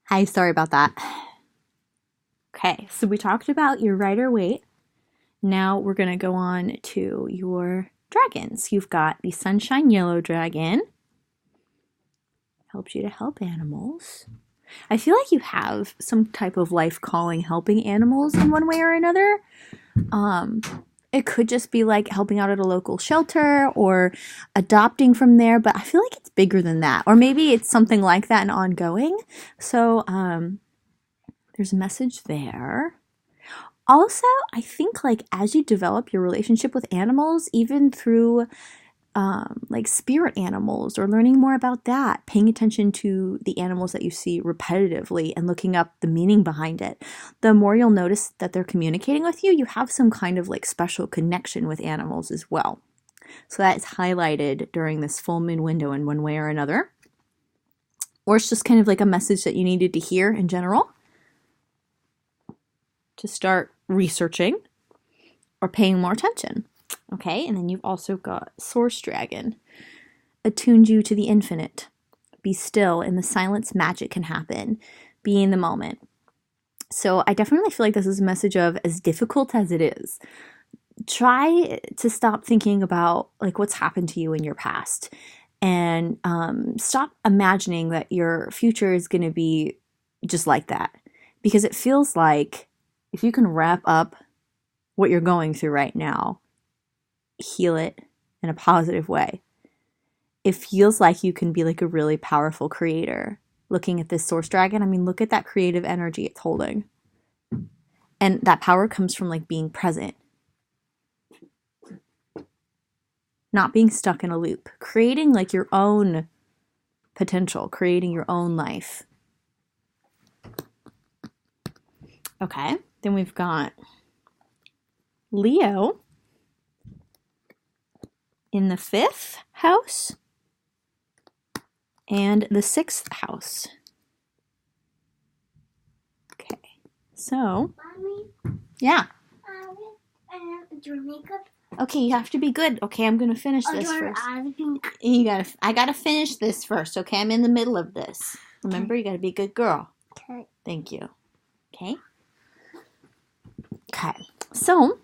Hi, sorry about that. Okay, so we talked about your Rider-Waite. Now we're going to go on to your dragons. You've got the Sunshine Yellow Dragon. Helps you to help animals. I feel like you have some type of life calling helping animals in one way or another. It could just be like helping out at a local shelter or adopting from there, but I feel like it's bigger than that. Or maybe it's something like that and ongoing. So there's a message there. Also, I think like as you develop your relationship with animals, even through like spirit animals or learning more about that, paying attention to the animals that you see repetitively and looking up the meaning behind it, the more you'll notice that they're communicating with you. You have some kind of like special connection with animals as well. So that is highlighted during this full moon window in one way or another. Or it's just kind of like a message that you needed to hear in general to start researching or paying more attention. Okay, and then you've also got Source Dragon. Attuned you to the infinite. Be still. In the silence, magic can happen. Be in the moment. So I definitely feel like this is a message of, as difficult as it is, try to stop thinking about like what's happened to you in your past and stop imagining that your future is going to be just like that. Because it feels like if you can wrap up what you're going through right now, heal it in a positive way, it feels like you can be like a really powerful creator. Looking at this Source Dragon, I mean, look at that creative energy it's holding. And that power comes from like being present. Not being stuck in a loop. Creating like your own potential. Creating your own life. Okay, then we've got Leo in the 5th house and the 6th house. Okay, so Mommy, yeah. I have to do makeup. Okay, you have to be good. Okay, I'm gonna finish this first. I gotta finish this first. Okay, I'm in the middle of this. Remember, you gotta be a good girl. Okay. Thank you. Okay. Okay. So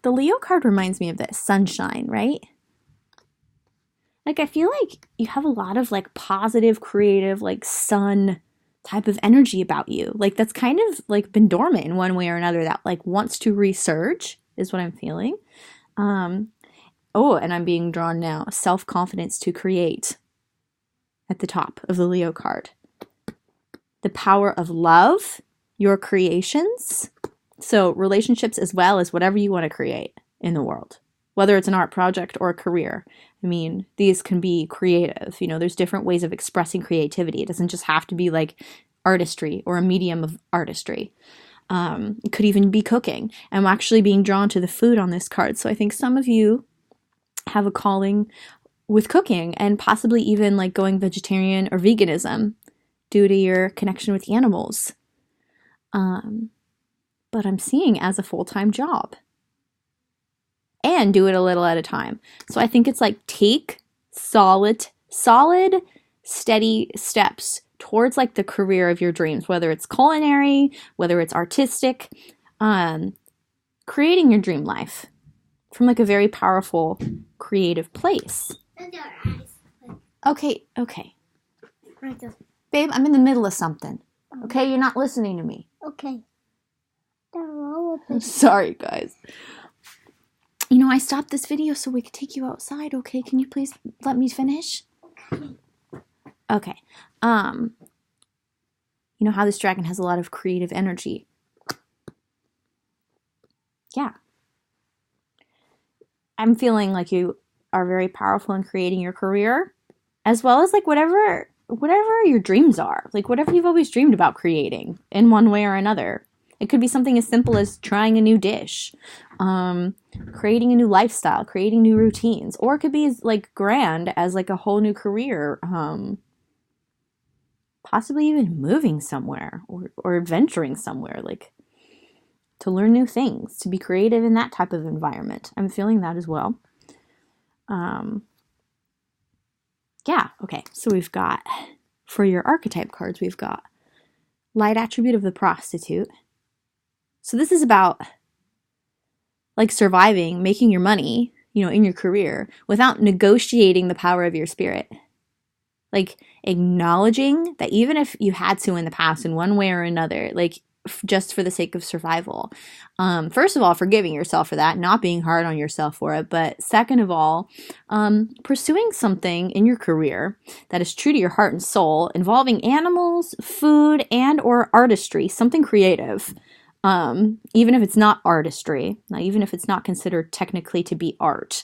the Leo card reminds me of this sunshine, right? Like I feel like you have a lot of like positive, creative, like sun type of energy about you. Like that's kind of like been dormant in one way or another that like wants to resurge is what I'm feeling. Oh, and I'm being drawn now. Self-confidence to create at the top of the Leo card. The power of love, your creations. So relationships as well as whatever you want to create in the world, whether it's an art project or a career. I mean, these can be creative. You know, there's different ways of expressing creativity. It doesn't just have to be like artistry or a medium of artistry. It could even be cooking. I'm actually being drawn to the food on this card. So I think some of you have a calling with cooking and possibly even like going vegetarian or veganism due to your connection with animals. But I'm seeing as a full-time job. And do it a little at a time. So I think it's like take solid, steady steps towards like the career of your dreams, whether it's culinary, whether it's artistic, creating your dream life from like a very powerful, creative place. Okay. Babe, I'm in the middle of something. Okay, you're not listening to me. Okay. I'm sorry, guys. You know, I stopped this video so we could take you outside, okay? Can you please let me finish? Okay. You know how this dragon has a lot of creative energy? Yeah. I'm feeling like you are very powerful in creating your career, as well as like whatever your dreams are. Like whatever you've always dreamed about creating in one way or another. It could be something as simple as trying a new dish, creating a new lifestyle, creating new routines, or it could be as like grand as like a whole new career, possibly even moving somewhere or adventuring somewhere, like to learn new things, to be creative in that type of environment. I'm feeling that as well. Yeah, okay, so we've got for your archetype cards we've got. Light attribute of the prostitute. So this is about like surviving, making your money, in your career without negotiating the power of your spirit. Like acknowledging that even if you had to in the past in one way or another, like just for the sake of survival. First of all, forgiving yourself for that, not being hard on yourself for it. But second of all, pursuing something in your career that is true to your heart and soul, involving animals, food, and or artistry, something creative. Even if it's not artistry, even if it's not considered technically to be art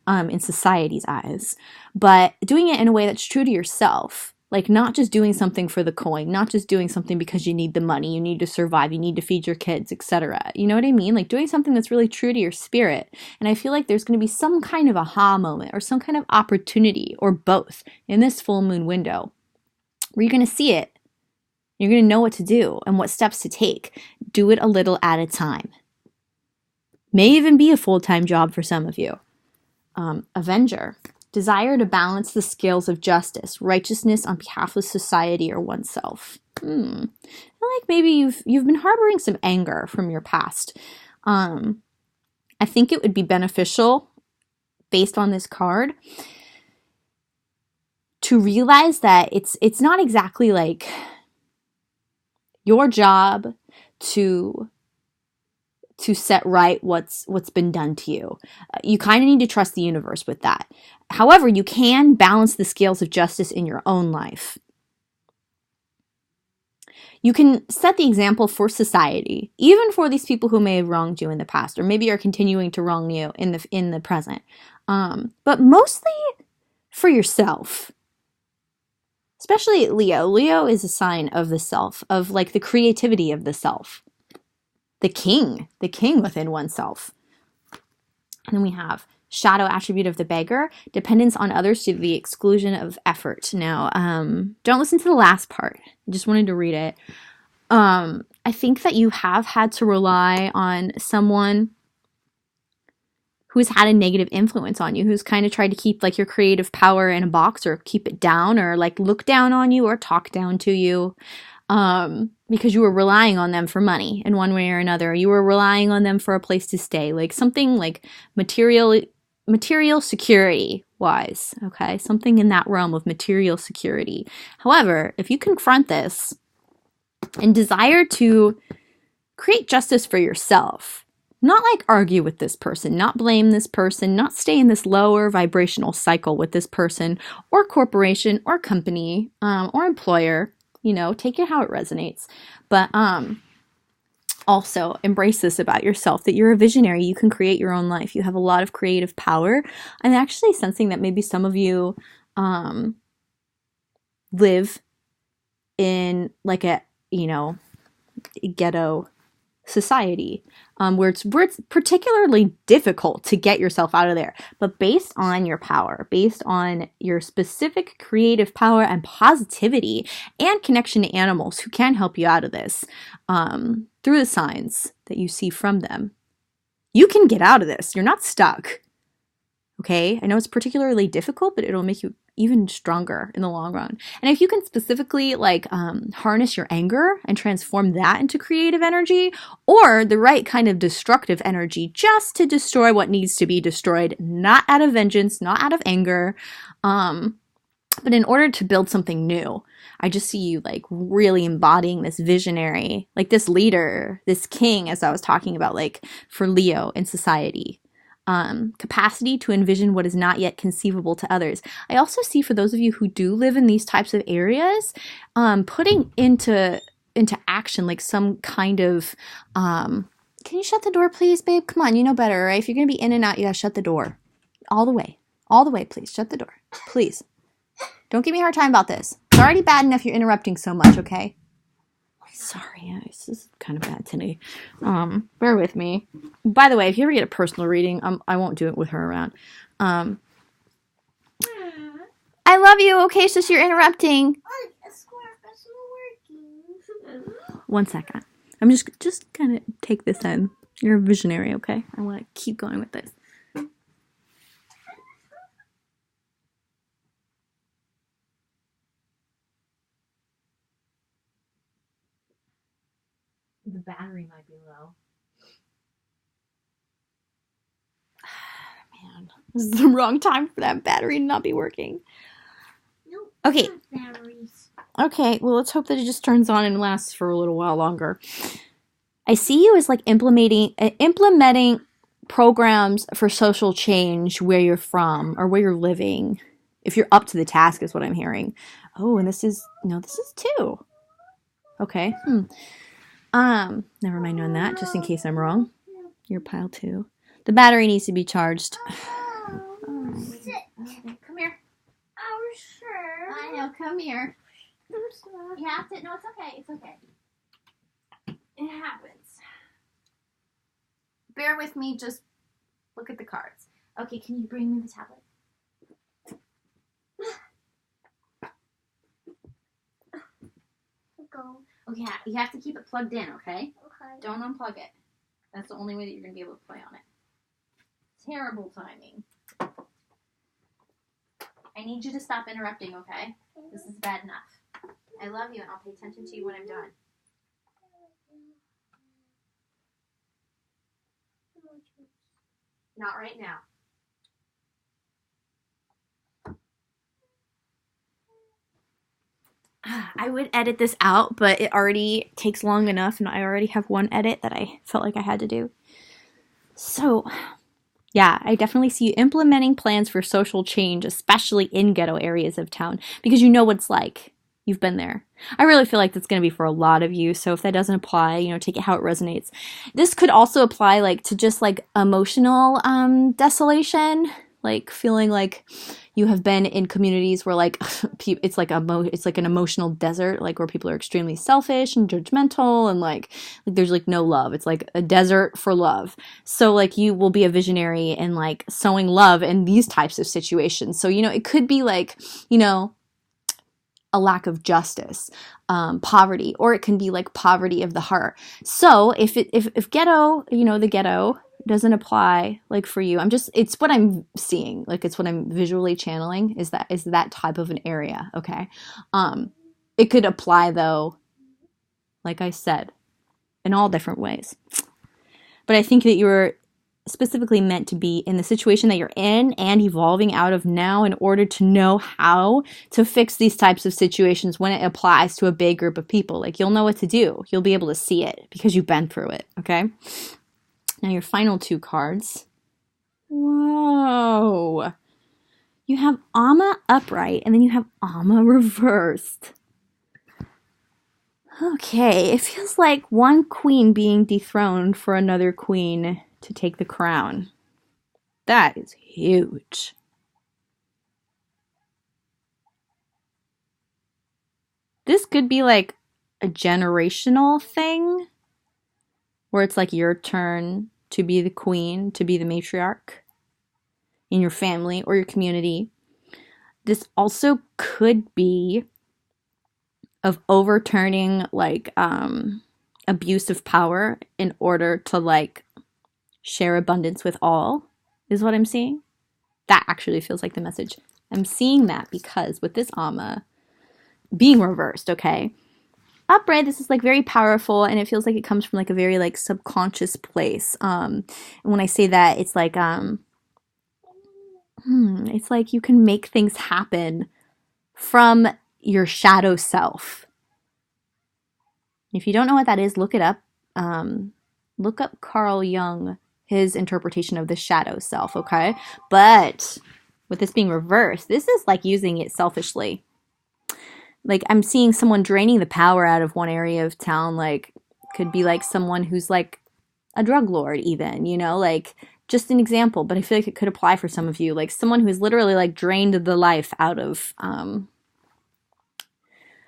in society's eyes, but doing it in a way that's true to yourself. Like not just doing something for the coin, not just doing something because you need the money, you need to survive, you need to feed your kids, etc. You know what I mean? Like doing something that's really true to your spirit. And I feel like there's going to be some kind of aha moment or some kind of opportunity or both in this full moon window where you're going to see it. You're going to know what to do and what steps to take. Do it a little at a time. May even be a full-time job for some of you. Avenger. Desire to balance the scales of justice, righteousness on behalf of society or oneself. I feel like maybe you've been harboring some anger from your past. I think it would be beneficial, based on this card, to realize that it's not exactly like your job to set right what's been done to you. You kind of need to trust the universe with that. However, you can balance the scales of justice in your own life. You can set the example for society, even for these people who may have wronged you in the past, or maybe are continuing to wrong you in the present. But mostly for yourself. Especially Leo. Leo is a sign of the self, of like the creativity of the self. The king within oneself. And then we have shadow attribute of the beggar, dependence on others to the exclusion of effort. Now, don't listen to the last part. I just wanted to read it. I think that you have had to rely on someone who's had a negative influence on you, who's kind of tried to keep like your creative power in a box or keep it down or like look down on you or talk down to you. Because you were relying on them for money in one way or another. You were relying on them for a place to stay, like something like material security wise, okay? Something in that realm of material security. However, if you confront this and desire to create justice for yourself, not like argue with this person, not blame this person, not stay in this lower vibrational cycle with this person or corporation or company or employer, take it how it resonates. But also embrace this about yourself, that you're a visionary. You can create your own life. You have a lot of creative power. I'm actually sensing that maybe some of you live in like a, ghetto society where it's particularly difficult to get yourself out of there. But based on your power, based on your specific creative power and positivity and connection to animals who can help you out of this through the signs that you see from them, you can get out of this. You're not stuck. Okay? I know it's particularly difficult, but it'll make you even stronger in the long run. And if you can specifically harness your anger and transform that into creative energy or the right kind of destructive energy just to destroy what needs to be destroyed, not out of vengeance, not out of anger, but in order to build something new. I just see you like really embodying this visionary, like this leader, this king, as I was talking about, like for Leo in society. Capacity to envision what is not yet conceivable to others. I also see for those of you who do live in these types of areas, putting into action like some kind of can you shut the door please, babe? Come on, you know better, right? If you're gonna be in and out, you gotta shut the door. All the way, please. Shut the door. Please. Don't give me a hard time about this. It's already bad enough you're interrupting so much, okay? Sorry, this is kind of bad today. Bear with me. By the way, if you ever get a personal reading, I won't do it with her around. I love you. Okay, so you're interrupting. One second. I'm just kind of take this in. You're a visionary, okay? I want to keep going with this. The battery might be low. Man, this is the wrong time for that battery to not be working. Nope. Okay. Batteries. Okay, well, let's hope that it just turns on and lasts for a little while longer. I see you as like implementing programs for social change where you're from or where you're living. If you're up to the task is what I'm hearing. Oh, and this is 2. Okay. Never mind on that, just in case I'm wrong. You're pile 2. The battery needs to be charged. Sit. Come here. Oh, sure. I know, come here. You have to, no, it's okay, it's okay. It happens. Bear with me, just look at the cards. Okay, can you bring me the tablet? Go. Okay, you have to keep it plugged in, okay? Okay. Don't unplug it. That's the only way that you're going to be able to play on it. Terrible timing. I need you to stop interrupting, okay? This is bad enough. I love you, and I'll pay attention to you when I'm done. Not right now. I would edit this out, but it already takes long enough, and I already have one edit that I felt like I had to do. So, yeah, I definitely see you implementing plans for social change, especially in ghetto areas of town, because you know what it's like. You've been there. I really feel like that's going to be for a lot of you, so if that doesn't apply, take it how it resonates. This could also apply, to just, emotional desolation, feeling like you have been in communities where it's like an emotional desert, where people are extremely selfish and judgmental, and there's no love. It's like a desert for love. So you will be a visionary in sowing love in these types of situations. So it could be a lack of justice, poverty, or it can be poverty of the heart. So if ghetto, the ghetto doesn't apply for you, it's what I'm seeing, it's what I'm visually channeling is that type of an area. Okay. It could apply though, like I said, in all different ways, but I think that you're specifically meant to be in the situation that you're in and evolving out of now in order to know how to fix these types of situations when it applies to a big group of people. You'll know what to do. You'll be able to see it because you've been through it. Okay. Now your final 2 cards. Whoa. You have Amma upright and then you have Amma reversed. Okay, it feels like one queen being dethroned for another queen to take the crown. That is huge. This could be a generational thing where it's your turn to be the queen, to be the matriarch in your family or your community. This also could be of overturning abuse of power in order to share abundance with all, is what I'm seeing. That actually feels like the message. I'm seeing that because with this Amma being reversed, okay, upright, this is very powerful, and it feels like it comes from a very subconscious place. And when I say that, it's it's you can make things happen from your shadow self. If you don't know what that is, look it up. Look up Carl Jung, his interpretation of the shadow self, okay? But with this being reversed, this is using it selfishly. I'm seeing someone draining the power out of one area of town, could be someone who's a drug lord even, just an example, but I feel like it could apply for some of you, someone who's literally drained the life out of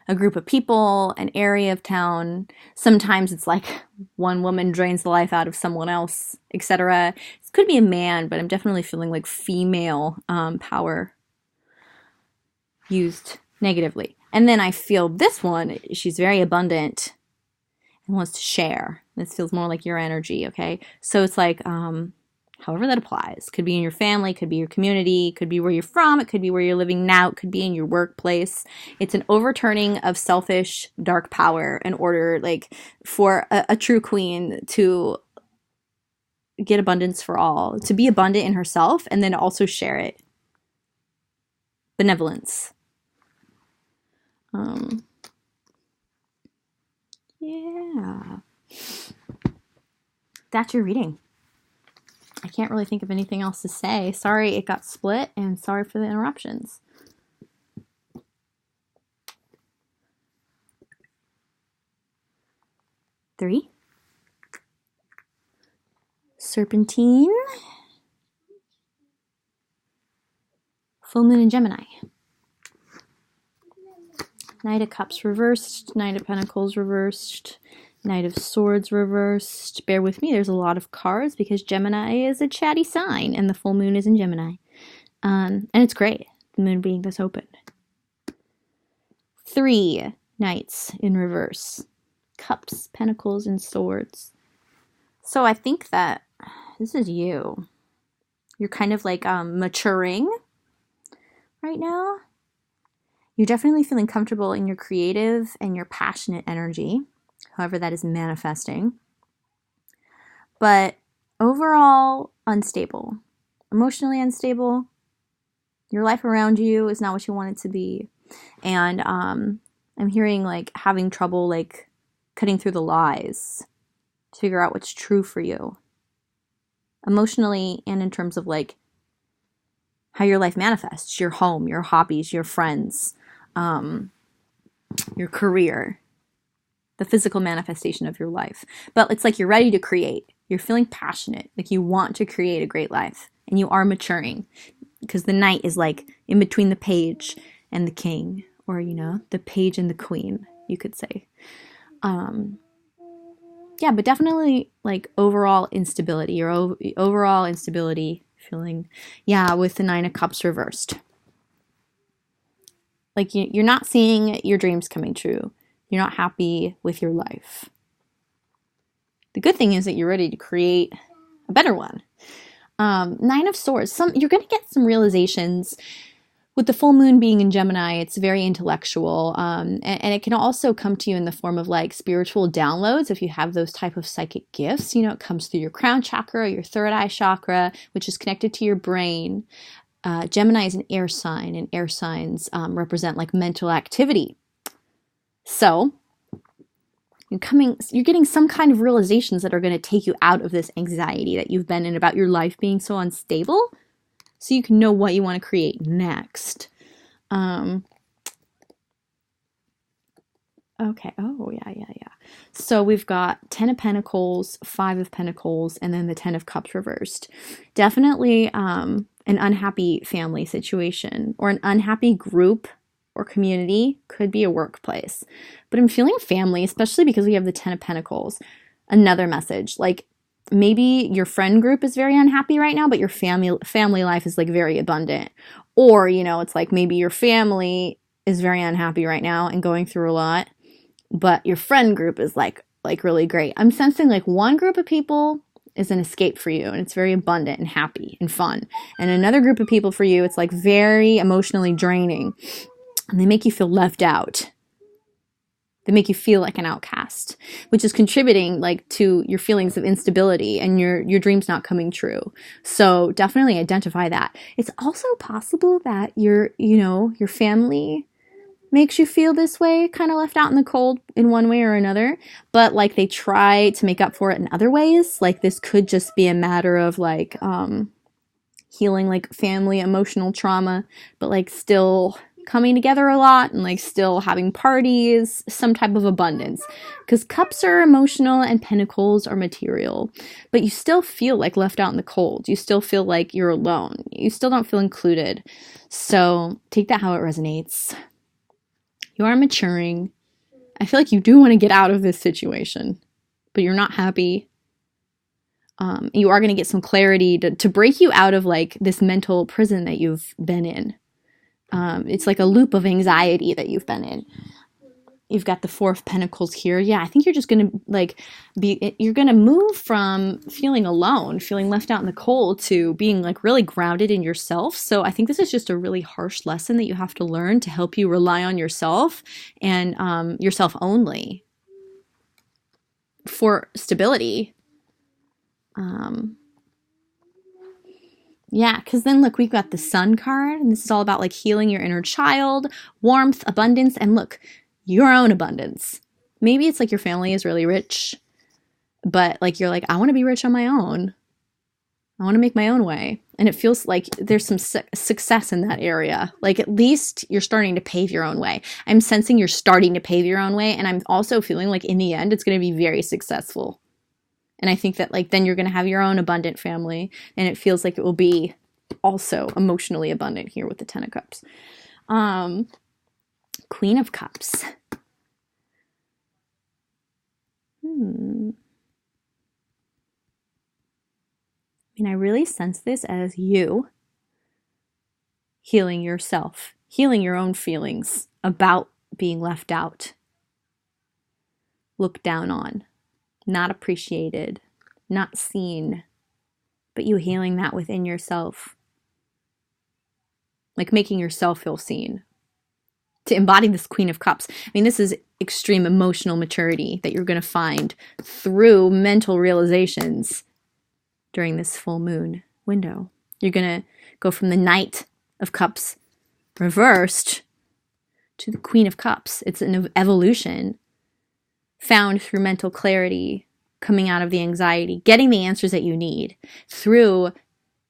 a group of people, an area of town. Sometimes it's one woman drains the life out of someone else, etc. It could be a man, but I'm definitely feeling female power used negatively. And then I feel this one, she's very abundant and wants to share. This feels more like your energy, okay? So it's however that applies. Could be in your family, could be your community, could be where you're from, it could be where you're living now, it could be in your workplace. It's an overturning of selfish dark power in order, like, for a true queen to get abundance for all, to be abundant in herself and then also share it. Benevolence. Yeah. That's your reading. I can't really think of anything else to say. Sorry it got split, and sorry for the interruptions. Three. Serpentine. Full moon in Gemini. Knight of Cups reversed. Knight of Pentacles reversed. Knight of Swords reversed. Bear with me, there's a lot of cards because Gemini is a chatty sign and the full moon is in Gemini. And it's great, the moon being this open. 3 Knights in reverse. Cups, Pentacles, and Swords. So I think that this is you. You're kind of like maturing right now. You're definitely feeling comfortable in your creative and your passionate energy, however that is manifesting. But overall, unstable. Emotionally unstable. Your life around you is not what you want it to be. And I'm hearing like having trouble like cutting through the lies to figure out what's true for you. Emotionally and in terms of like how your life manifests, your home, your hobbies, your friends, your career, the physical manifestation of your life. But it's like you're ready to create. You're feeling passionate, like you want to create a great life, and you are maturing because the Knight is like in between the page and the king, or you know, the page and the queen, you could say. Yeah, but definitely like overall instability. Your overall instability feeling, yeah, with the 9 of Cups reversed. Like you're not seeing your dreams coming true. You're not happy with your life. The good thing is that you're ready to create a better one. 9 of Swords. You're going to get some realizations. With the full moon being in Gemini, it's very intellectual. And it can also come to you in the form of like spiritual downloads. If you have those type of psychic gifts, you know, it comes through your crown chakra, your third eye chakra, which is connected to your brain. Gemini is an air sign, and air signs represent like mental activity. So you're getting some kind of realizations that are going to take you out of this anxiety that you've been in about your life being so unstable, so you can know what you want to create next. Okay. Oh, yeah. So we've got 10 of Pentacles, 5 of Pentacles, and then the 10 of Cups reversed. Definitely an unhappy family situation or an unhappy group or community. Could be a workplace. But I'm feeling family, especially because we have the 10 of Pentacles. Another message, like maybe your friend group is very unhappy right now, but your family life is like very abundant. Or, you know, it's like maybe your family is very unhappy right now and going through a lot, but your friend group is like really great. I'm sensing like one group of people is an escape for you and it's very abundant and happy and fun. And another group of people for you, it's like very emotionally draining and they make you feel left out. They make you feel like an outcast, which is contributing like to your feelings of instability and your dreams not coming true. So definitely identify that. It's also possible that your family makes you feel this way, kind of left out in the cold in one way or another, but like they try to make up for it in other ways. Like this could just be a matter of like healing like family emotional trauma, but like still coming together a lot and like still having parties, some type of abundance, because cups are emotional and pentacles are material, but you still feel like left out in the cold. You still feel like you're alone. You still don't feel included. So take that how it resonates. You are maturing. I feel like you do want to get out of this situation, but you're not happy. You are going to get some clarity to break you out of like this mental prison that you've been in. It's like a loop of anxiety that you've been in. you've got the Four of Pentacles here. Yeah, I think you're just going to like you're going to move from feeling alone, feeling left out in the cold, to being like really grounded in yourself. So I think this is just a really harsh lesson that you have to learn to help you rely on yourself and yourself only for stability. Yeah, because then look, we've got the Sun card, and this is all about like healing your inner child, warmth, abundance, and look, your own abundance. Maybe it's like your family is really rich, but like you're like, I want to be rich on my own. I want to make my own way. And it feels like there's some success in that area. Like at least you're starting to pave your own way. I'm sensing you're starting to pave your own way, and I'm also feeling like in the end, it's going to be very successful. And I think that like then you're going to have your own abundant family, and it feels like it will be also emotionally abundant here with the Ten of Cups. Queen of Cups. I mean, I really sense this as you healing yourself, healing your own feelings about being left out, looked down on, not appreciated, not seen, but you healing that within yourself. Like making yourself feel seen. To embody this Queen of Cups, I mean, this is extreme emotional maturity that you're going to find through mental realizations during this full moon window. You're going to go from the Knight of Cups reversed to the Queen of Cups. It's an evolution found through mental clarity, coming out of the anxiety, getting the answers that you need through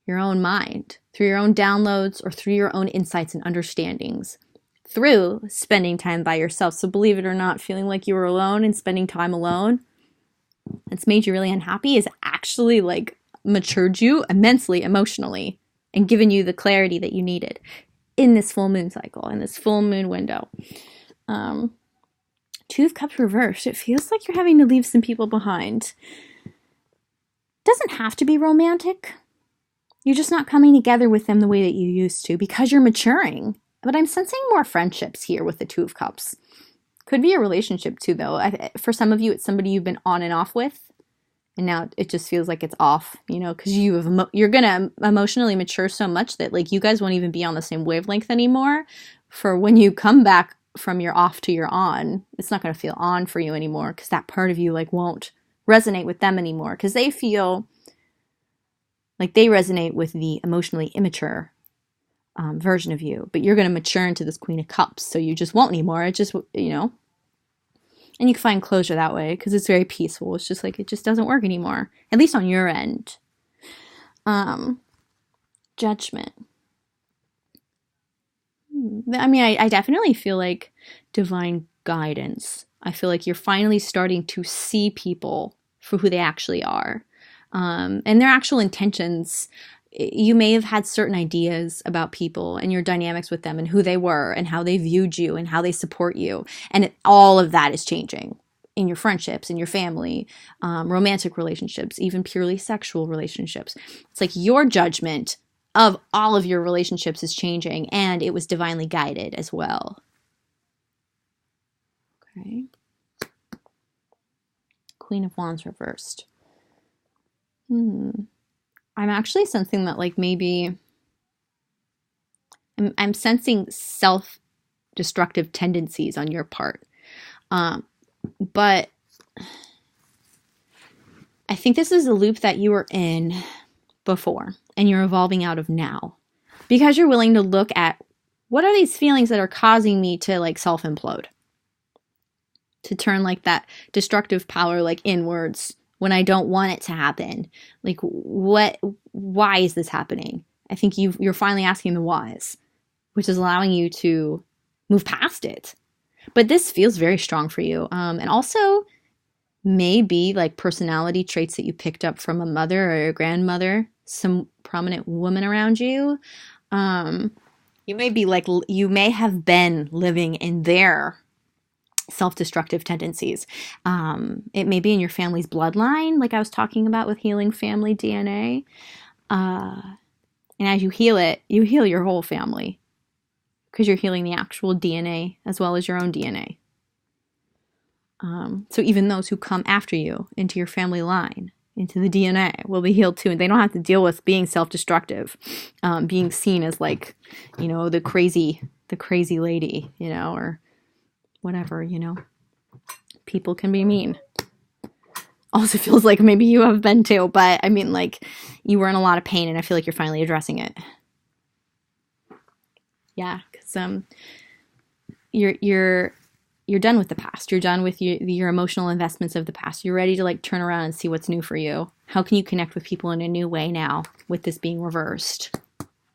your own mind, through your own downloads, or through your own insights and understandings, through spending time by yourself. So believe it or not, feeling like you were alone and spending time alone that's made you really unhappy is actually like matured you immensely emotionally and given you the clarity that you needed in this full moon cycle, in this full moon window. Two of Cups reversed. It feels like you're having to leave some people behind. Doesn't have to be romantic. You're just not coming together with them the way that you used to because you're maturing. But I'm sensing more friendships here with the Two of Cups. Could be a relationship too, though. For some of you, it's somebody you've been on and off with, and now it just feels like it's off, you know, because you're going to emotionally mature so much that like you guys won't even be on the same wavelength anymore. For when you come back from your off to your on, it's not going to feel on for you anymore because that part of you like won't resonate with them anymore because they feel like they resonate with the emotionally immature version of you, but you're going to mature into this Queen of Cups, so you just won't anymore. It just, you know, and you can find closure that way because it's very peaceful. It's just like it just doesn't work anymore, at least on your end. Judgment. I mean, I definitely feel like divine guidance. I feel like you're finally starting to see people for who they actually are, and their actual intentions. You may have had certain ideas about people and your dynamics with them and who they were and how they viewed you and how they support you. And all of that is changing in your friendships, in your family, romantic relationships, even purely sexual relationships. It's like your judgment of all of your relationships is changing, and it was divinely guided as well. Okay. Queen of Wands reversed. I'm actually sensing that like maybe I'm sensing self-destructive tendencies on your part. But I think this is a loop that you were in before and you're evolving out of now because you're willing to look at what are these feelings that are causing me to like self-implode, to turn like that destructive power like inwards when I don't want it to happen. Like why is this happening? I think you're finally asking the whys, which is allowing you to move past it. But this feels very strong for you. And also maybe like personality traits that you picked up from a mother or a grandmother, some prominent woman around you. You may have been living in their self-destructive tendencies. It may be in your family's bloodline, like I was talking about with healing family DNA. And as you heal it, you heal your whole family because you're healing the actual DNA as well as your own DNA. So even those who come after you into your family line, into the DNA, will be healed too. And they don't have to deal with being self-destructive, being seen as like, the crazy lady, or whatever, People can be mean. Also feels like maybe you have been too, but I mean, like, you were in a lot of pain and I feel like you're finally addressing it. Yeah, because you're done with the past. You're done with your emotional investments of the past. You're ready to like turn around and see what's new for you. How can you connect with people in a new way now with this being reversed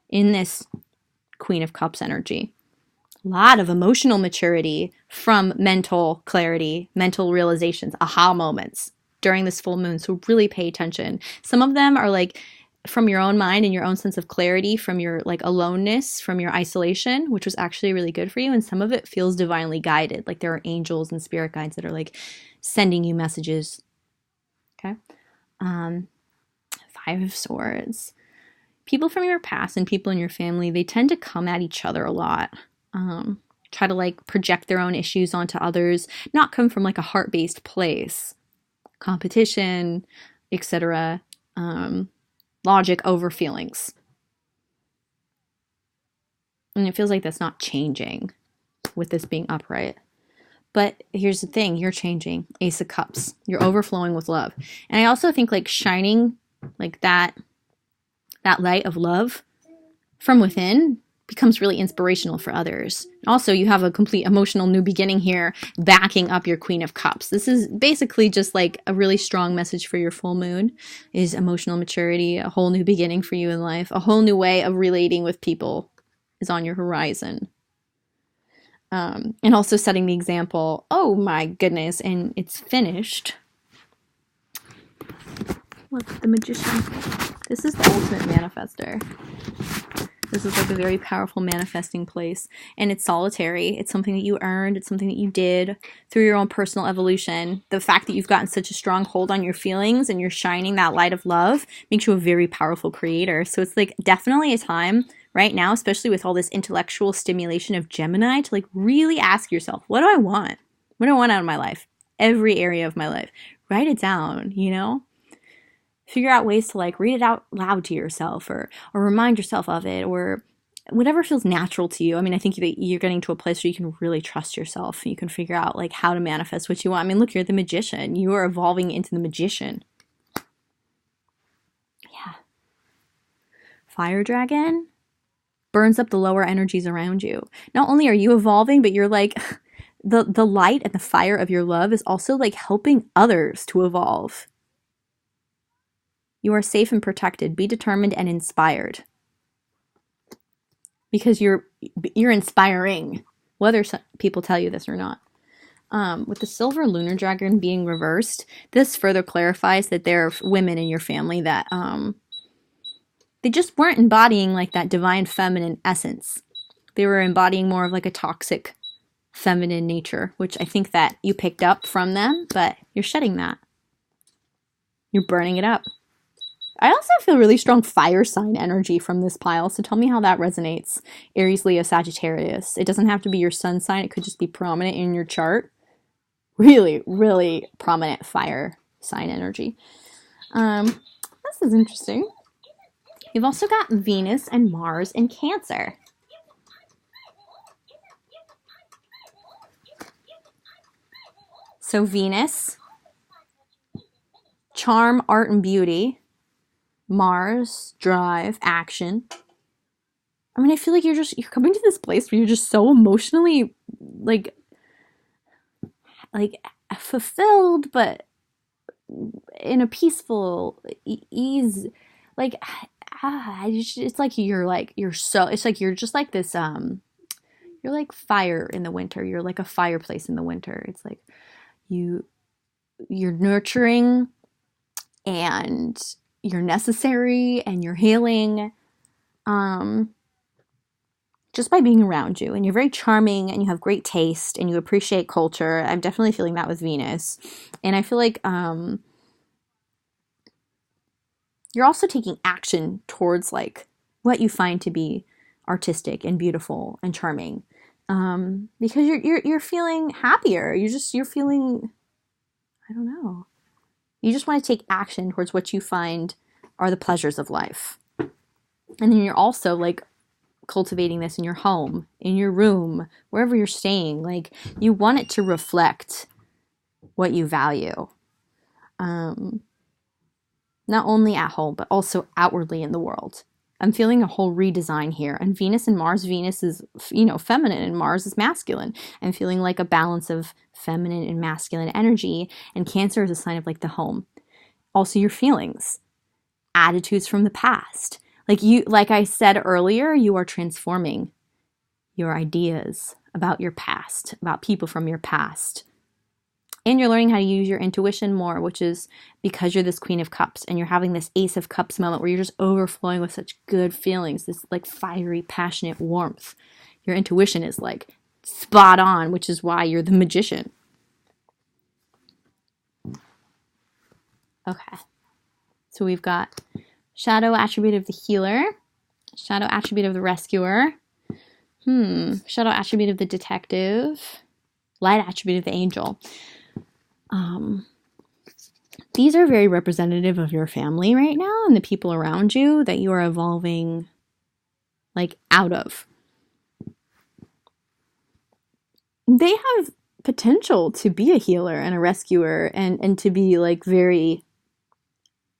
in this Queen of Cups energy? A lot of emotional maturity from mental clarity, mental realizations, aha moments during this full moon. So really pay attention. Some of them are like from your own mind and your own sense of clarity, from your like aloneness, from your isolation, which was actually really good for you. And some of it feels divinely guided. Like there are angels and spirit guides that are like sending you messages. Okay. 5 of Swords. People from your past and people in your family, they tend to come at each other a lot. Try to like project their own issues onto others, not come from like a heart-based place. Competition, etc. Logic over feelings. And it feels like that's not changing with this being upright. But here's the thing, you're changing. Ace of Cups. You're overflowing with love. And I also think like shining like that light of love from within becomes really inspirational for others. Also, you have a complete emotional new beginning here backing up your Queen of Cups. This is basically just like a really strong message for your full moon is emotional maturity, a whole new beginning for you in life, a whole new way of relating with people is on your horizon. And also setting the example, oh my goodness, and it's finished. What's the Magician? This is the ultimate manifester. This is like a very powerful manifesting place. And it's solitary. It's something that you earned. It's something that you did through your own personal evolution. The fact that you've gotten such a strong hold on your feelings and you're shining that light of love makes you a very powerful creator. So it's like definitely a time right now, especially with all this intellectual stimulation of Gemini, to like really ask yourself, what do I want? What do I want out of my life? Every area of my life. Write it down, Figure out ways to like read it out loud to yourself or remind yourself of it or whatever feels natural to you. I mean, I think that you're getting to a place where you can really trust yourself. You can figure out like how to manifest what you want. I mean, look, you're the Magician. You are evolving into the Magician. Yeah. Fire Dragon burns up the lower energies around you. Not only are you evolving, but you're like the light and the fire of your love is also like helping others to evolve. You are safe and protected. Be determined and inspired. Because you're inspiring, whether people tell you this or not. With the Silver Lunar Dragon being reversed, this further clarifies that there are women in your family that they just weren't embodying like that divine feminine essence. They were embodying more of like a toxic feminine nature, which I think that you picked up from them, but you're shedding that. You're burning it up. I also feel really strong fire sign energy from this pile, so tell me how that resonates. Aries, Leo, Sagittarius. It doesn't have to be your sun sign. It could just be prominent in your chart. Really, really prominent fire sign energy. This is interesting. You've also got Venus and Mars in Cancer. So Venus, charm, art, and beauty. Mars, drive, action. I mean, I feel like you're coming to this place where you're just so emotionally like fulfilled, but in a peaceful ease. Like, it's like you're just like this, you're like fire in the winter. You're like a fireplace in the winter. It's like you're nurturing and you're necessary and you're healing just by being around you. And you're very charming and you have great taste and you appreciate culture. I'm definitely feeling that with Venus. And I feel like you're also taking action towards like what you find to be artistic and beautiful and charming. Because you're feeling happier. You're feeling I don't know. You just want to take action towards what you find are the pleasures of life. And then you're also like cultivating this in your home, in your room, wherever you're staying. Like you want it to reflect what you value. Not only at home, but also outwardly in the world. I'm feeling a whole redesign here. And Venus and Mars, Venus is, feminine and Mars is masculine. I'm feeling like a balance of feminine and masculine energy. And Cancer is a sign of like the home. Also your feelings, attitudes from the past. Like I said earlier, you are transforming your ideas about your past, about people from your past. And you're learning how to use your intuition more, which is because you're this Queen of Cups and you're having this Ace of Cups moment where you're just overflowing with such good feelings, this like fiery, passionate warmth. Your intuition is like spot on, which is why you're the Magician. Okay. So we've got shadow attribute of the healer, shadow attribute of the rescuer, shadow attribute of the detective, light attribute of the angel. These are very representative of your family right now and the people around you that you are evolving like out of. They have potential to be a healer and a rescuer and to be like very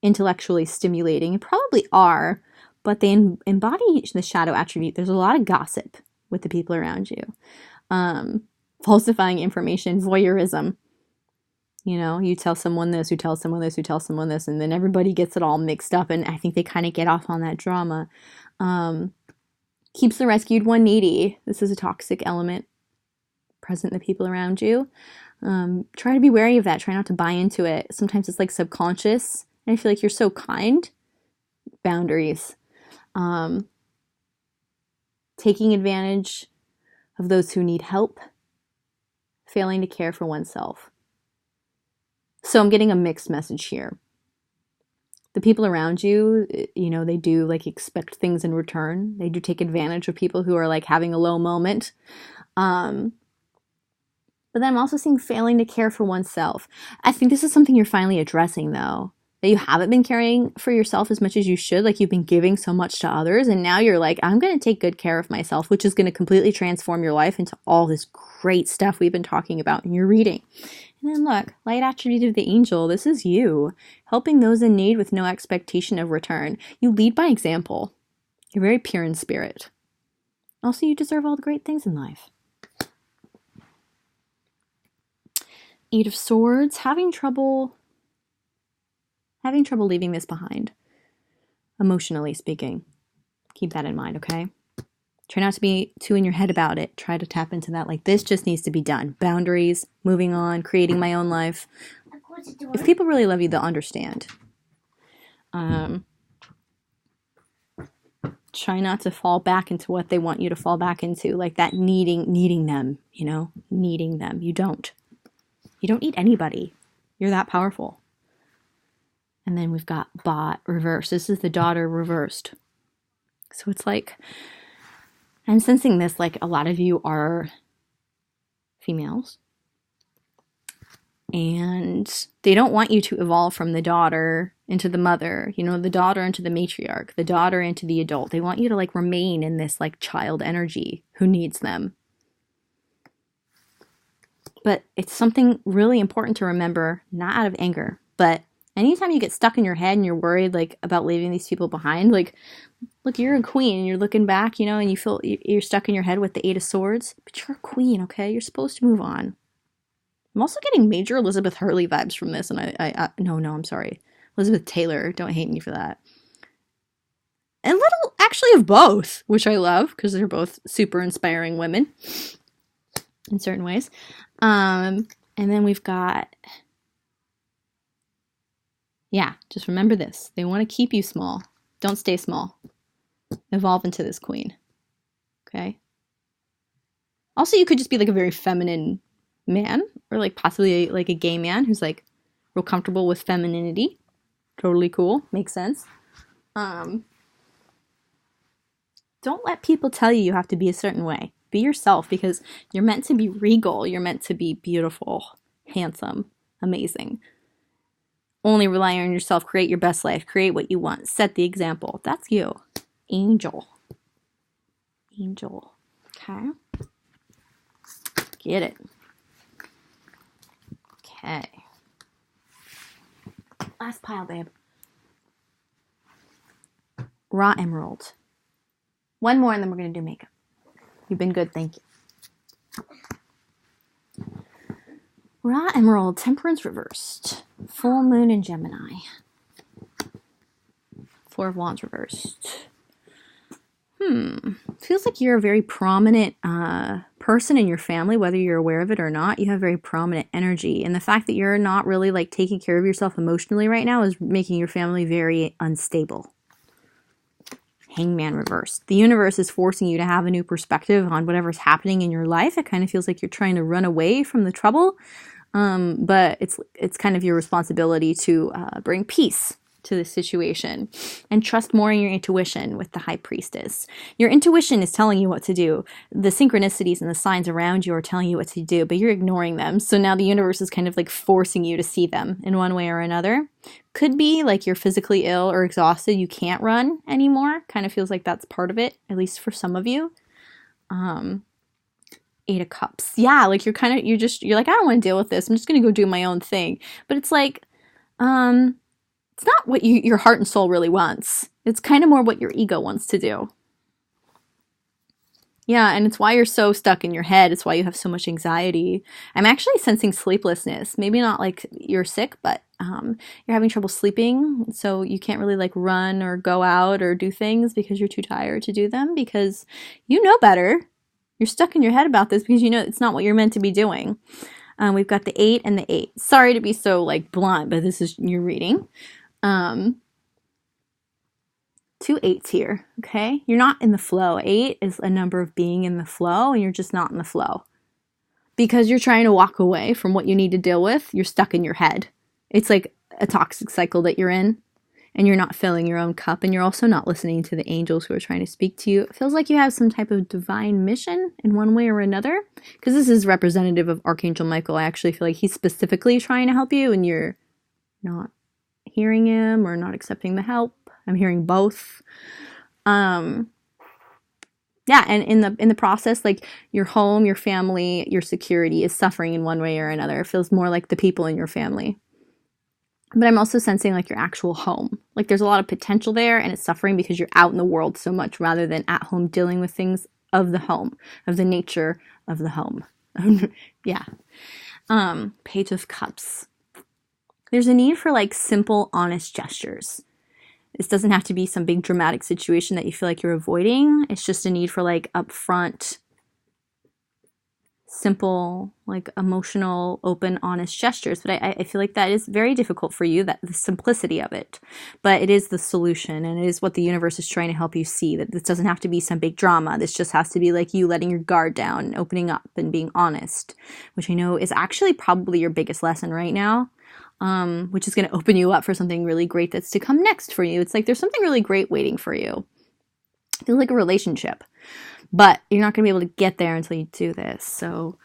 intellectually stimulating. And probably are, but they embody the shadow attribute. There's a lot of gossip with the people around you. Falsifying information, voyeurism. You tell someone this, who tells someone this, who tells someone this, and then everybody gets it all mixed up, and I think they kind of get off on that drama. Keeps the rescued one needy. This is a toxic element present in the people around you. Try to be wary of that. Try not to buy into it. Sometimes it's like subconscious, and I feel like you're so kind. Boundaries. Taking advantage of those who need help. Failing to care for oneself. So I'm getting a mixed message here. The people around you, they do like expect things in return. They do take advantage of people who are like having a low moment. But then I'm also seeing failing to care for oneself. I think this is something you're finally addressing though. That you haven't been caring for yourself as much as you should. Like you've been giving so much to others. And now you're like, I'm going to take good care of myself, which is going to completely transform your life into all this great stuff we've been talking about in your reading. And then look, light attribute of the angel. This is you, helping those in need with no expectation of return. You lead by example. You're very pure in spirit. Also, you deserve all the great things in life. Eight of Swords, having trouble leaving this behind. Emotionally speaking. Keep that in mind, okay? Try not to be too in your head about it. Try to tap into that. Like, this just needs to be done. Boundaries, moving on, creating my own life. If people really love you, they'll understand. Try not to fall back into what they want you to fall back into. Like that needing them, needing them. You don't need anybody. You're that powerful. And then we've got Bot reversed. This is the daughter reversed. So it's like, I'm sensing this, like a lot of you are females. And they don't want you to evolve from the daughter into the mother, the daughter into the matriarch, the daughter into the adult. They want you to like remain in this like child energy who needs them. But it's something really important to remember, not out of anger, but anytime you get stuck in your head and you're worried like about leaving these people behind, like, look, you're a queen and you're looking back, and you feel you're stuck in your head with the Eight of Swords, but you're a queen, okay? You're supposed to move on. I'm also getting major Elizabeth Hurley vibes from this, and I'm sorry. Elizabeth Taylor, don't hate me for that. And a little, actually, of both, which I love, because they're both super inspiring women in certain ways. And then we've got, just remember this. They want to keep you small. Don't stay small. Evolve into this queen. Okay? Also, you could just be like a very feminine man, or like possibly like a gay man who's like real comfortable with femininity. Totally cool. Makes sense. Don't let people tell you have to be a certain way. Be yourself, because you're meant to be regal. You're meant to be beautiful, handsome, Amazing. Only rely on yourself. Create your best life. Create what you want. Set the example. That's you. Angel. Angel. Okay. Get it. Okay. Last pile, babe. Raw emerald. One more and then we're going to do makeup. You've been good, thank you. Raw emerald, temperance reversed. Full moon in Gemini. Four of Wands reversed. Feels like you're a very prominent person in your family, whether you're aware of it or not. You have very prominent energy. And the fact that you're not really like taking care of yourself emotionally right now is making your family very unstable. Hangman reversed. The universe is forcing you to have a new perspective on whatever's happening in your life. It kind of feels like you're trying to run away from the trouble. But it's kind of your responsibility to bring peace to the situation and trust more in your intuition with the High Priestess. Your intuition is telling you what to do. The synchronicities and the signs around you are telling you what to do, but you're ignoring them. So now the universe is kind of like forcing you to see them in one way or another. Could be like you're physically ill or exhausted. You can't run anymore. Kind of feels like that's part of it, at least for some of you. 8 of Cups. Yeah, like you're like, I don't want to deal with this. I'm just going to go do my own thing. But it's like, it's not what your heart and soul really wants. It's kind of more what your ego wants to do. Yeah, and it's why you're so stuck in your head. It's why you have so much anxiety. I'm actually sensing sleeplessness. Maybe not like you're sick, but you're having trouble sleeping. So you can't really like run or go out or do things because you're too tired to do them because you know better. You're stuck in your head about this because you know it's not what you're meant to be doing. We've got the 8 and the 8. Sorry to be so like blunt, but this is your reading. 2 8s here, okay? You're not in the flow. 8 is a number of being in the flow, and you're just not in the flow. Because you're trying to walk away from what you need to deal with, you're stuck in your head. It's like a toxic cycle that you're in, and you're not filling your own cup, and you're also not listening to the angels who are trying to speak to you. It feels like you have some type of divine mission in one way or another, because this is representative of Archangel Michael. I actually feel like he's specifically trying to help you, and you're not hearing him or not accepting the help. I'm hearing both. Yeah, and in the process, like your home, your family, your security is suffering in one way or another. It feels more like the people in your family. But I'm also sensing like your actual home. Like there's a lot of potential there and it's suffering because you're out in the world so much rather than at home dealing with things of the home, of the nature of the home. Yeah. Page of Cups. There's a need for like simple, honest gestures. This doesn't have to be some big dramatic situation that you feel like you're avoiding. It's just a need for like upfront, simple, like emotional, open, honest gestures. But I feel like that is very difficult for you, that the simplicity of it. But it is the solution and it is what the universe is trying to help you see, that this doesn't have to be some big drama. This just has to be like you letting your guard down and opening up and being honest, which I know is actually probably your biggest lesson right now. Which is going to open you up for something really great that's to come next for you. It's like there's something really great waiting for you. It feels like a relationship. But you're not going to be able to get there until you do this. So,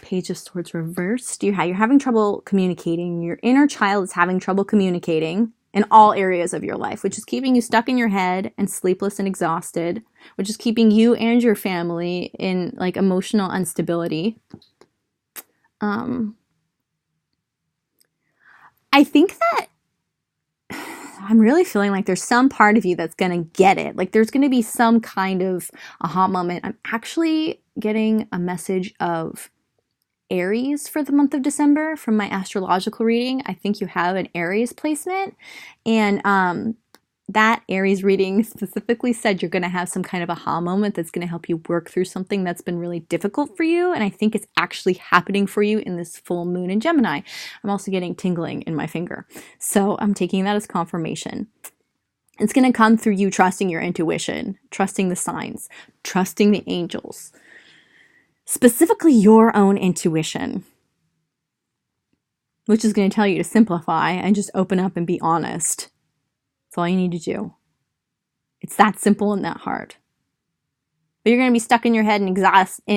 Page of Swords reversed. You're having trouble communicating. Your inner child is having trouble communicating in all areas of your life, which is keeping you stuck in your head and sleepless and exhausted, which is keeping you and your family in like emotional instability. I think that I'm really feeling like there's some part of you that's going to get it. Like there's going to be some kind of aha moment. I'm actually getting a message of Aries for the month of December from my astrological reading. I think you have an Aries placement. And that Aries reading specifically said you're going to have some kind of aha moment that's going to help you work through something that's been really difficult for you. And I think it's actually happening for you in this full moon in Gemini. I'm also getting tingling in my finger. So I'm taking that as confirmation. It's going to come through you trusting your intuition, trusting the signs, trusting the angels, specifically your own intuition, which is going to tell you to simplify and just open up and be honest. That's all you need to do. It's that simple and that hard. But you're going to be stuck in your head and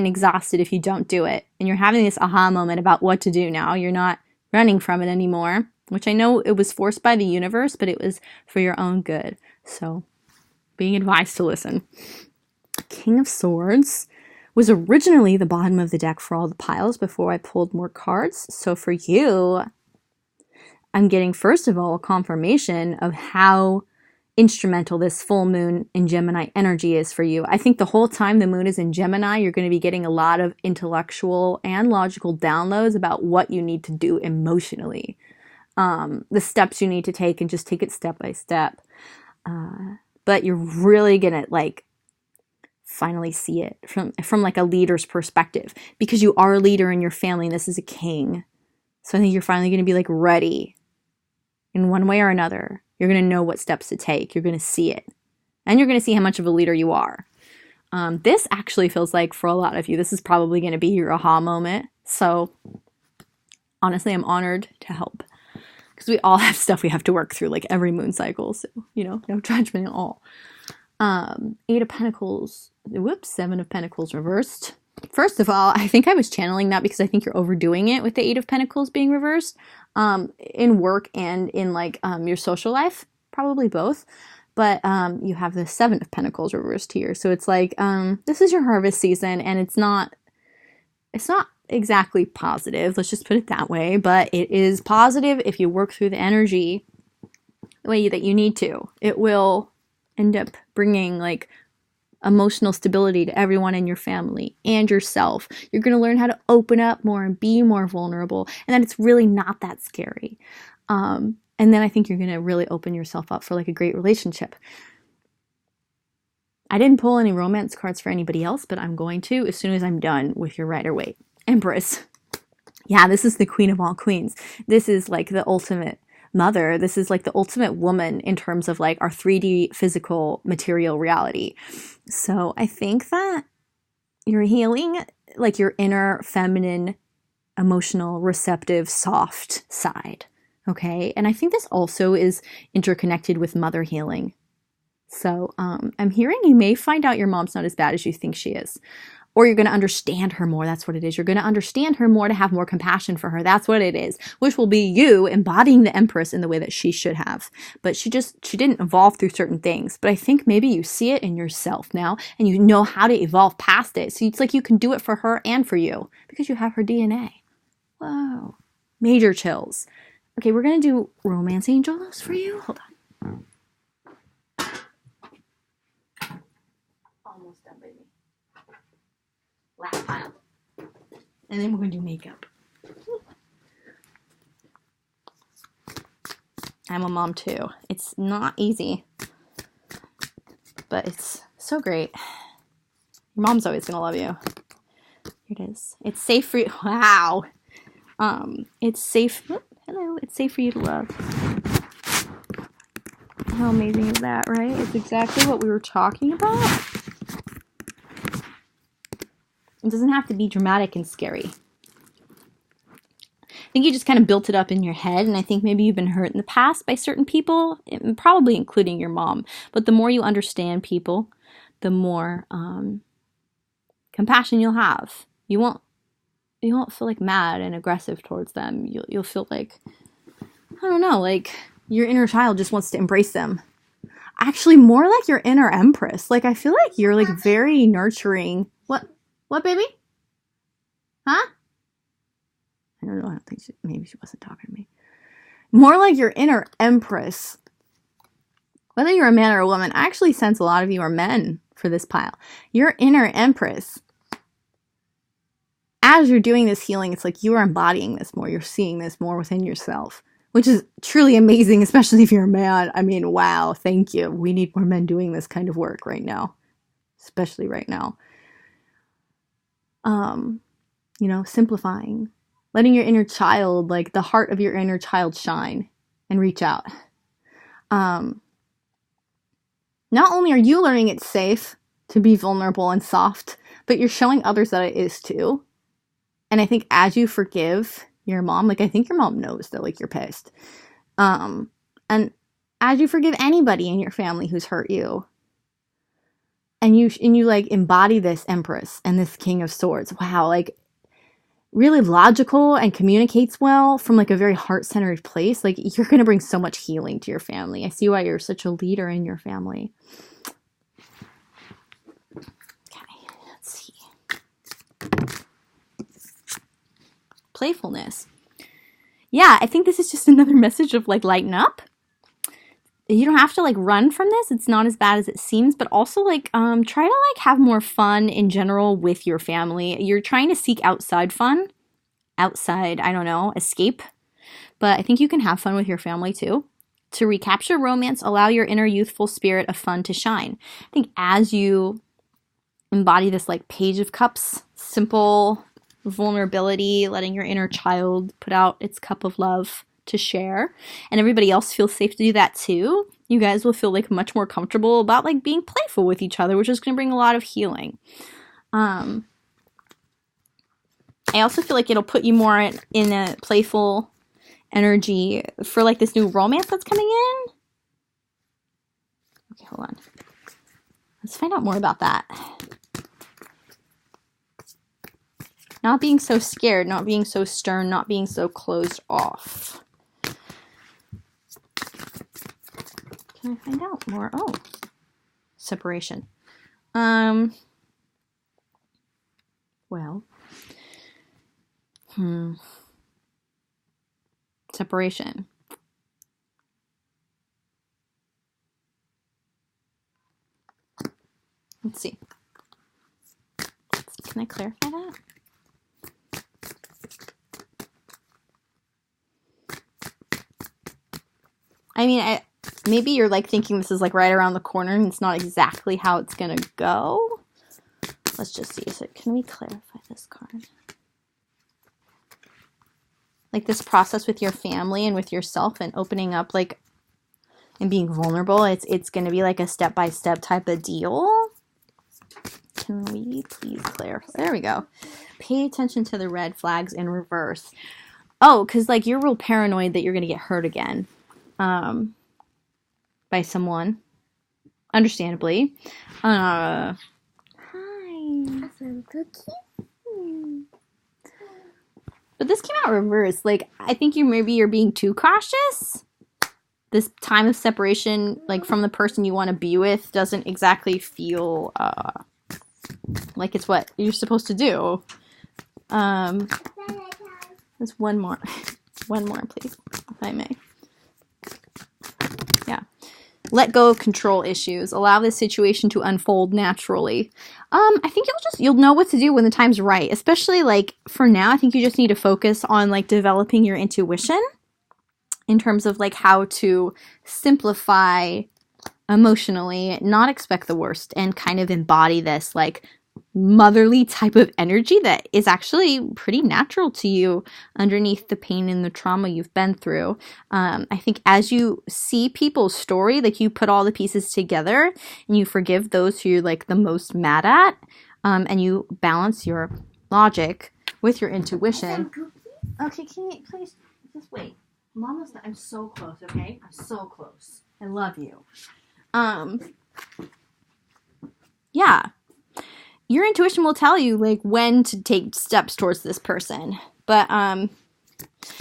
exhausted if you don't do it. And you're having this aha moment about what to do now. You're not running from it anymore, which I know it was forced by the universe, but it was for your own good. So being advised to listen. King of Swords was originally the bottom of the deck for all the piles before I pulled more cards. So for you, I'm getting, first of all, a confirmation of how instrumental this full moon in Gemini energy is for you. I think the whole time the moon is in Gemini, you're going to be getting a lot of intellectual and logical downloads about what you need to do emotionally. The steps you need to take, and just take it step by step. But you're really going to like finally see it from like a leader's perspective, because you are a leader in your family and this is a king. So I think you're finally going to be like ready in one way or another. You're going to know what steps to take. You're going to see it. And you're going to see how much of a leader you are. This actually feels like, for a lot of you, this is probably going to be your aha moment. So honestly, I'm honored to help, because we all have stuff we have to work through, like every moon cycle. So, no judgment at all. 8 of Pentacles, whoops, 7 of Pentacles reversed. First of all, I think I was channeling that because I think you're overdoing it with the 8 of Pentacles being reversed, in work and in like your social life, probably both. But you have the 7 of Pentacles reversed here, so it's like this is your harvest season, and it's not exactly positive. Let's just put it that way. But it is positive if you work through the energy the way that you need to. It will end up bringing like emotional stability to everyone in your family and yourself. You're going to learn how to open up more and be more vulnerable, and that it's really not that scary. And then I think you're going to really open yourself up for like a great relationship. I didn't pull any romance cards for anybody else, but I'm going to as soon as I'm done with your Rider-Waite. Empress. Yeah, this is the queen of all queens. This is like the ultimate mother. This is like the ultimate woman in terms of like our 3D physical material reality. So I think that you're healing like your inner feminine, emotional, receptive, soft side. Okay. And I think this also is interconnected with mother healing. So I'm hearing you may find out your mom's not as bad as you think she is. Or you're going to understand her more. That's what it is. You're going to understand her more to have more compassion for her. That's what it is. Which will be you embodying the Empress in the way that she should have. But she didn't evolve through certain things. But I think maybe you see it in yourself now, and you know how to evolve past it. So it's like you can do it for her and for you because you have her DNA. Whoa. Major chills. Okay, we're going to do romance angels for you. Hold on. Almost done, baby. Last pile. And then we're going to do makeup. I'm a mom too. It's not easy, but it's so great. Your mom's always going to love you. Here it is. It's safe for you. Wow. It's safe. Oh, hello. It's safe for you to love. How amazing is that, right? It's exactly what we were talking about. It doesn't have to be dramatic and scary. I think you just kind of built it up in your head, and I think maybe you've been hurt in the past by certain people, probably including your mom. But the more you understand people, the more compassion you'll have. You won't feel like mad and aggressive towards them. You'll feel like, I don't know, like your inner child just wants to embrace them. Actually, more like your inner Empress. Like I feel like you're like very nurturing. What, baby? Huh? I don't know. I don't think maybe she wasn't talking to me. More like your inner Empress. Whether you're a man or a woman, I actually sense a lot of you are men for this pile. Your inner Empress. As you're doing this healing, it's like you are embodying this more. You're seeing this more within yourself, which is truly amazing, especially if you're a man. I mean, wow, thank you. We need more men doing this kind of work right now, especially right now. Simplifying, letting your inner child, like the heart of your inner child shine and reach out. Not only are you learning it's safe to be vulnerable and soft, but you're showing others that it is too. And I think as you forgive your mom, like I think your mom knows that like you're pissed. And as you forgive anybody in your family who's hurt you, and you like embody this Empress and this King of Swords. Wow, like really logical and communicates well from like a very heart-centered place, like you're going to bring so much healing to your family. I see why you're such a leader in your family. Okay, let's see. Playfulness. Yeah, I think this is just another message of like lighten up. You don't have to like run from this. It's not as bad as it seems, but also like try to like have more fun in general with your family. You're trying to seek outside fun. Outside, I don't know, escape. But I think you can have fun with your family too. To recapture romance, allow your inner youthful spirit of fun to shine. I think as you embody this like Page of Cups, simple vulnerability, letting your inner child put out its cup of love to share, and everybody else feels safe to do that too, you guys will feel like much more comfortable about like being playful with each other, which is going to bring a lot of healing. I also feel like it'll put you more in a playful energy for like this new romance that's coming in. Okay, hold on. Let's find out more about that. Not being so scared, not being so stern, not being so closed off. Can I find out more? Oh, separation. Well, separation. Let's see. Can I clarify that? I mean, maybe you're like thinking this is like right around the corner and it's not exactly how it's gonna go. Let's just see. So can we clarify this card? Like this process with your family and with yourself and opening up like and being vulnerable, it's gonna be like a step-by-step type of deal. Can we please clarify? There we go. Pay attention to the red flags in reverse. Oh, because like you're real paranoid that you're gonna get hurt again. By someone, understandably. Hi. Some cookies. But this came out reversed. Like, I think you're being too cautious. This time of separation, like from the person you want to be with, doesn't exactly feel like it's what you're supposed to do. There's one more. One more, please, if I may. Yeah. Let go of control issues. Allow this situation to unfold naturally. I think you'll know what to do when the time's right. Especially like for now, I think you just need to focus on like developing your intuition in terms of like how to simplify emotionally, not expect the worst, and kind of embody this like motherly type of energy that is actually pretty natural to you underneath the pain and the trauma you've been through. I think as you see people's story, like you put all the pieces together and you forgive those who you're like the most mad at, and you balance your logic with your intuition. Okay, can you please just wait? I'm so close, okay? I'm so close. I love you. Yeah. Your intuition will tell you like when to take steps towards this person. But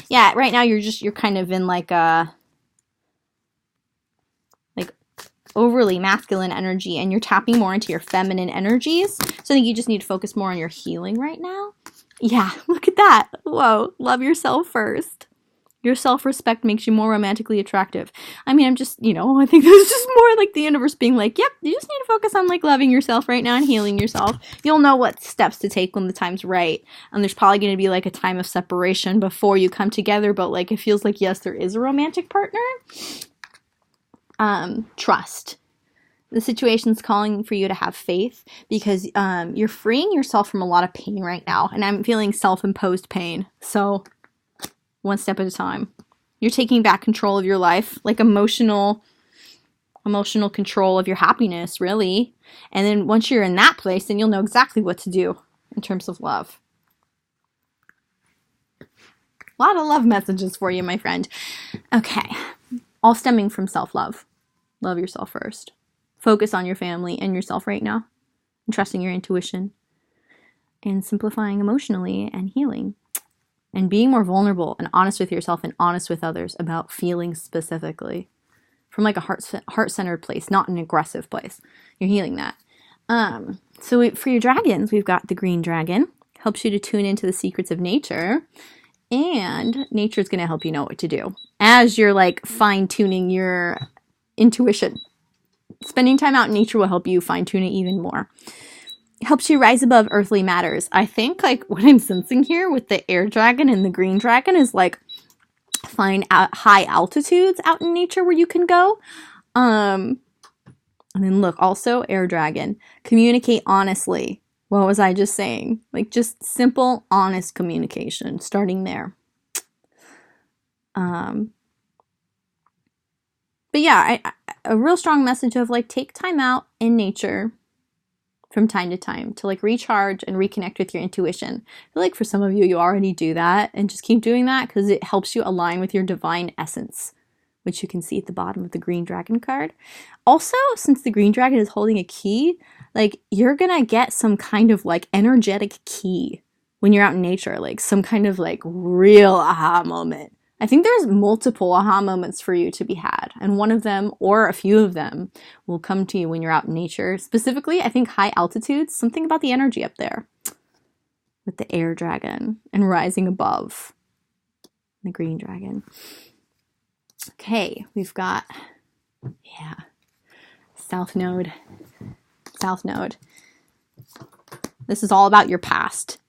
yeah, right now you're kind of in like a like overly masculine energy and you're tapping more into your feminine energies. So I think you just need to focus more on your healing right now. Yeah, look at that. Whoa, love yourself first. Your self-respect makes you more romantically attractive. I mean, I think this is just more like the universe being like, yep, you just need to focus on like loving yourself right now and healing yourself. You'll know what steps to take when the time's right. And there's probably going to be like a time of separation before you come together. But like, it feels like, yes, there is a romantic partner. Trust. The situation's calling for you to have faith because you're freeing yourself from a lot of pain right now. And I'm feeling self-imposed pain. So one step at a time. You're taking back control of your life, like emotional control of your happiness, really. And then once you're in that place, then you'll know exactly what to do in terms of love. A lot of love messages for you, my friend. Okay. All stemming from self-love. Love yourself first. Focus on your family and yourself right now. And trusting your intuition. And simplifying emotionally and healing. and being more vulnerable and honest with yourself and honest with others about feelings specifically from like a heart-centered place, not an aggressive place. You're healing that. For your dragons, we've got the green dragon. Helps you to tune into the secrets of nature. And nature's going to help you know what to do as you're like fine-tuning your intuition. Spending time out in nature will help you fine-tune it even more. It helps you rise above earthly matters. I think like what I'm sensing here with the air dragon and the green dragon is like find high altitudes out in nature where you can go. And then look, also air dragon, communicate honestly. What was I just saying? Like just simple, honest communication, starting there. But yeah, a real strong message of like take time out in nature from time to time to like recharge and reconnect with your intuition. I feel like for some of you, you already do that and just keep doing that because it helps you align with your divine essence, which you can see at the bottom of the green dragon card. Also, since the green dragon is holding a key, like you're gonna get some kind of like energetic key when you're out in nature, like some kind of like real aha moment. I think there's multiple aha moments for you to be had, and one of them or a few of them will come to you when you're out in nature. Specifically, I think high altitudes, something about the energy up there with the air dragon and rising above the green dragon. Okay, we've got, South Node. South Node. This is all about your past.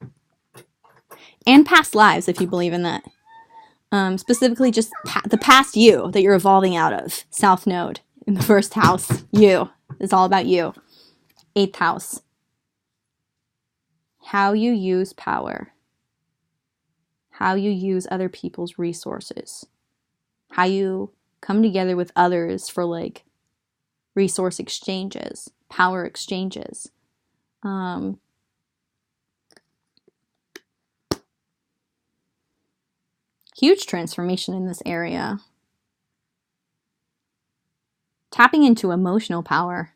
And past lives, if you believe in that. Specifically just the past you that you're evolving out of. South Node in the first house. You. It's all about you. 8th house. How you use power. How you use other people's resources. How you come together with others for like resource exchanges, power exchanges. Huge transformation in this area. Tapping into emotional power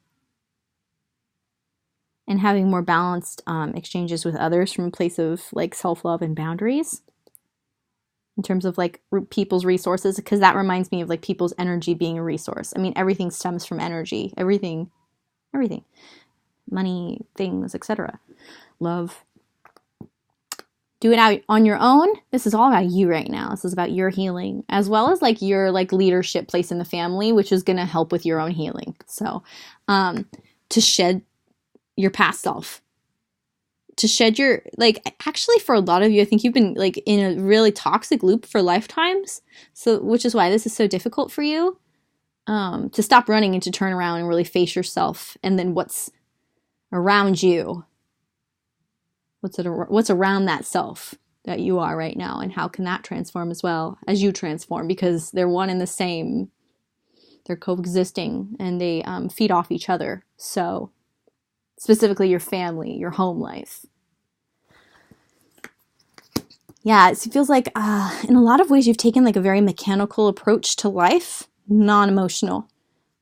and having more balanced exchanges with others from a place of like self-love and boundaries in terms of like people's resources, because that reminds me of like people's energy being a resource. I mean, everything stems from energy. Everything. Money, things, etc. Love. Do it out on your own. This is all about you right now. This is about your healing, as well as like your like leadership place in the family, which is going to help with your own healing. So, to shed your past self, to shed your, like, actually for a lot of you, I think you've been like in a really toxic loop for lifetimes. So, which is why this is so difficult for you, to stop running and to turn around and really face yourself. And then what's around you. What's around that self that you are right now, and how can that transform as well as you transform, because they're one and the same. They're coexisting and they feed off each other. So specifically your family, your home life. Yeah, it feels like in a lot of ways you've taken like a very mechanical approach to life, non-emotional,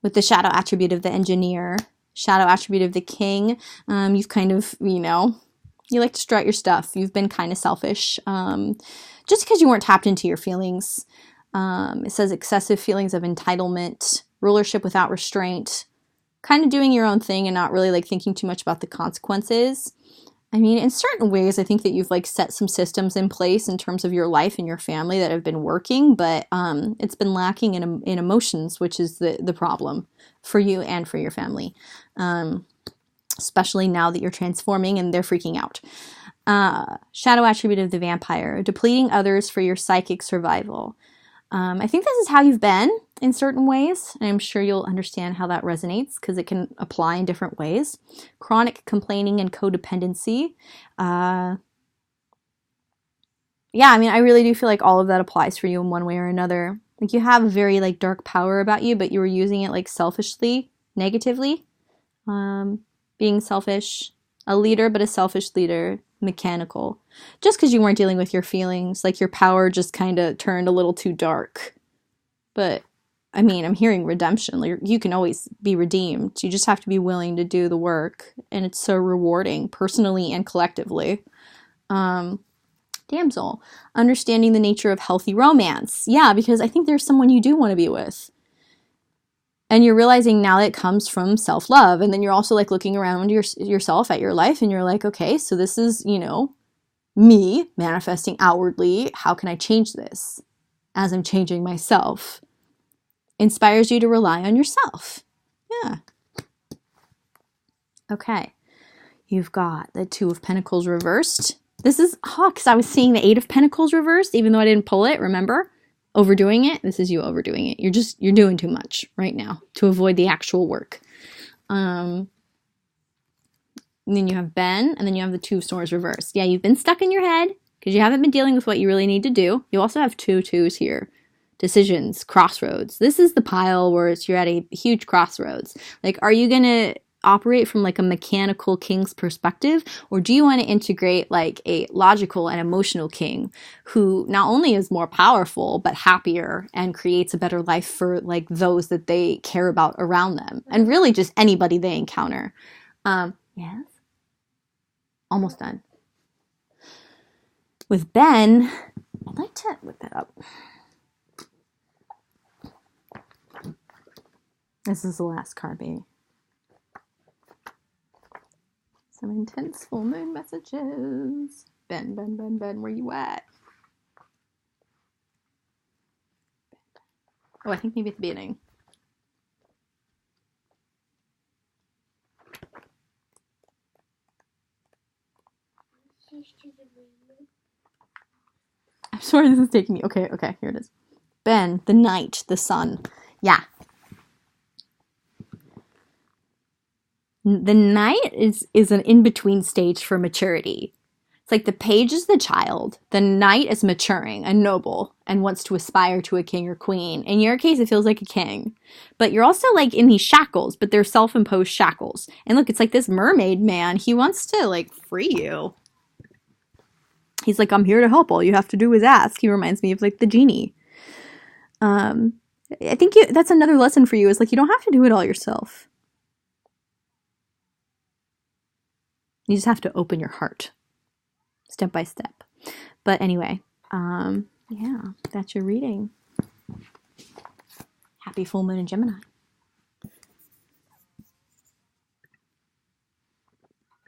with the shadow attribute of the engineer, shadow attribute of the king. You've kind of, you like to strut your stuff. You've been kind of selfish, just because you weren't tapped into your feelings. It says excessive feelings of entitlement, rulership without restraint, kind of doing your own thing and not really like thinking too much about the consequences. I mean, in certain ways, I think that you've like set some systems in place in terms of your life and your family that have been working, but it's been lacking in emotions, which is the problem for you and for your family. Especially now that you're transforming and they're freaking out. Shadow attribute of the vampire, depleting others for your psychic survival. I think this is how you've been in certain ways, and I'm sure you'll understand how that resonates because it can apply in different ways. Chronic complaining and codependency. Yeah, I mean, I really do feel like all of that applies for you in one way or another. Like you have a very like dark power about you, but you were using it like selfishly, negatively. Being selfish, a leader, but a selfish leader, mechanical. Just because you weren't dealing with your feelings, like your power just kind of turned a little too dark. But, I mean, I'm hearing redemption. Like, you can always be redeemed. You just have to be willing to do the work. And it's so rewarding, personally and collectively. Damn, damsel. Understanding the nature of healthy romance. Yeah, because I think there's someone you do want to be with. And you're realizing now that it comes from self-love. And then you're also like looking around yourself at your life and you're like, okay, so this is, you know, me manifesting outwardly. How can I change this as I'm changing myself? Inspires you to rely on yourself. Yeah. Okay. You've got the Two of Pentacles reversed. This is, because I was seeing the Eight of Pentacles reversed, even though I didn't pull it, remember? Overdoing it. This is you overdoing it. You're doing too much right now to avoid the actual work. And then you have Ben, and then you have the Two of Swords reversed. Yeah, you've been stuck in your head because you haven't been dealing with what you really need to do. You also have two twos here. Decisions, crossroads. This is the pile where you're at a huge crossroads. Like, are you going to operate from like a mechanical king's perspective, or do you want to integrate like a logical and emotional king who not only is more powerful but happier and creates a better life for like those that they care about around them, and really just anybody they encounter? Yes, almost done. With Ben, I'd like to whip it up. This is the last card, baby. Some intense full moon messages. Ben, Ben, Ben, Ben, where you at? Oh, I think maybe at the beginning. I'm sorry this is taking me. Okay, here it is. Ben, the Knight, the Sun. Yeah. The Knight is an in-between stage for maturity. It's like the Page is the child. The Knight is maturing, a noble, and wants to aspire to a king or queen. In your case, it feels like a king. But you're also like in these shackles, but they're self-imposed shackles. And look, it's like this mermaid man. He wants to like free you. He's like, I'm here to help. All you have to do is ask. He reminds me of like the genie. I think that's another lesson for you, is like you don't have to do it all yourself. You just have to open your heart step by step. But anyway, yeah, that's your reading. Happy full moon in Gemini.